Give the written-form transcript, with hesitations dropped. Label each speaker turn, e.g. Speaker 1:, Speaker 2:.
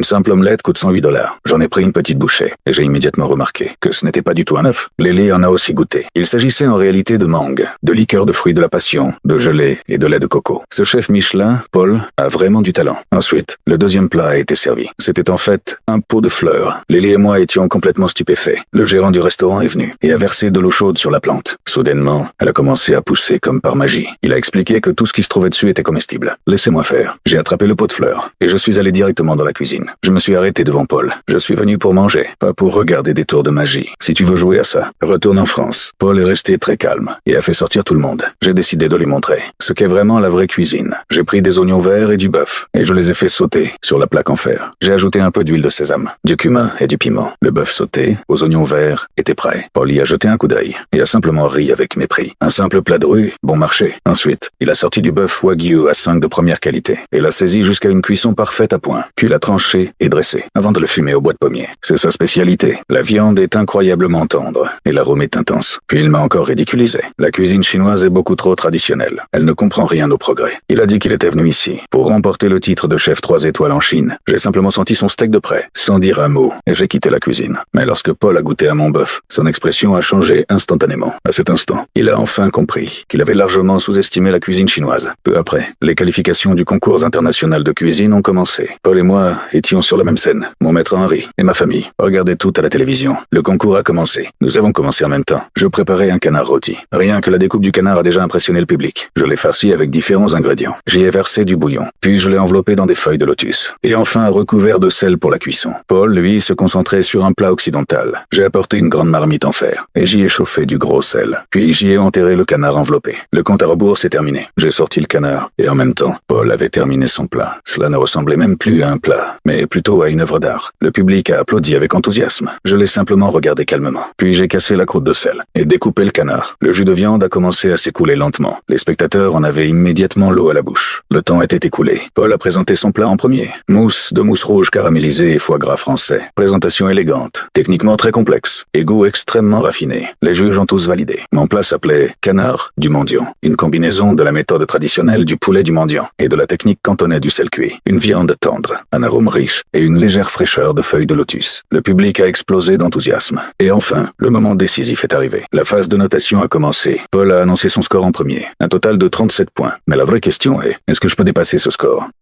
Speaker 1: Une simple omelette coûte 108 $. J'en ai pris une petite bouchée, et j'ai immédiatement remarqué que ce n'était pas du tout un œuf. Lily en a aussi goûté. Il s'agissait en réalité de mangue, de liqueur de fruits de la passion, de gelée et de lait de coco. Ce chef Michelin, Paul, a vraiment du talent. Ensuite, le deuxième plat a été servi. C'était en fait un pot de fleurs. Lily et moi étions complètement stupéfaits. Le gérant du restaurant est venu et a versé de l'eau chaude sur la plante. Soudainement, elle a commencé à pousser comme par magie. Il a expliqué que tout ce qui se trouvait dessus était comestible. Laissez-moi faire. J'ai attrapé le pot de fleurs et je suis allé directement dans la cuisine. Je me suis arrêté devant Paul. Je suis venu pour manger, pas pour regarder des tours de magie. Si tu veux jouer à ça, retourne en France. Paul est resté très calme et a fait sortir tout le monde. J'ai décidé de lui montrer ce qu'est vraiment la vraie cuisine. J'ai pris des oignons verts et du bœuf et je les ai fait sauter sur la plaque en fer. J'ai ajouté un peu d'huile de sésame, du cumin et du piment. Le bœuf sauté aux oignons verts était prêt. Paul y a jeté un coup d'œil et a simplement ri avec mépris. Un simple plat de rue, bon marché. Ensuite, il a sorti du bœuf Wagyu A5 de première qualité et l'a saisi jusqu'à une cuisson parfaite à point, puis l'a tranché et dressé avant de le fumer au bois de pommier. C'est sa spécialité. La viande est incroyablement tendre et l'arôme est intense. Puis il m'a encore ridiculisé. La cuisine chinoise est beaucoup trop traditionnelle. Elle ne comprend rien au progrès. Il a dit qu'il était venu ici pour remporter le titre de chef 3 étoiles en Chine. J'ai simplement senti son steak de près, sans dire un mot, et j'ai quitté la cuisine. Mais lorsque Paul a goûté à mon bœuf, son expression a changé instantanément. À cet instant, il a enfin compris qu'il avait largement sous-estimé la cuisine chinoise. Peu après, les qualifications du concours international de cuisine ont commencé. Paul et moi étions sur la même scène. Mon maître Henri et ma famille regardaient tout à la télévision. Le concours a commencé. Nous avons commencé en même temps. Je préparais un canard rôti. Rien que la découpe du canard a déjà impressionné le public. Je l'ai farci avec différents ingrédients. J'y ai versé du bouillon. Puis je l'ai enveloppé dans des feuilles de lotus. Et enfin recouvert de sel pour la cuisson. Paul, lui, se concentrait sur un plat occidental. J'ai apporté une grande marmite en fer. Et j'y ai chauffé du gros sel. Puis j'y ai enterré le canard enveloppé. Le compte à rebours s'est terminé. J'ai sorti le canard. Et en même temps, Paul avait terminé son plat. Cela ne ressemblait même plus à un plat, mais plutôt à une œuvre d'art. Le public a applaudi avec enthousiasme. Je l'ai simplement regardé calmement. Puis j'ai cassé la croûte de sel et découpé le canard. Le jus de viande a commencé à s'écouler lentement. Les spectateurs en avaient immédiatement l'eau à la bouche. Le temps était écoulé. Paul a présenté son plat en premier. Mousse rouge caramélisée et foie gras français. Présentation élégante. Techniquement très complexe. Et goût extrêmement raffiné. Les juges ont tous validé. Mon plat s'appelait canard du mendiant. Une combinaison de la méthode traditionnelle du poulet du mendiant et de la technique cantonnée du sel cuit. Une viande tendre, un arôme riche et une légère fraîcheur de feuilles de lotus. Le public a explosé d'enthousiasme. Et enfin, le moment décisif est arrivé. La phase de notation a commencé. Paul a annoncé son score en premier. Un total de 37 points. Mais la vraie question est, est-ce que je peux dépasser ce score ?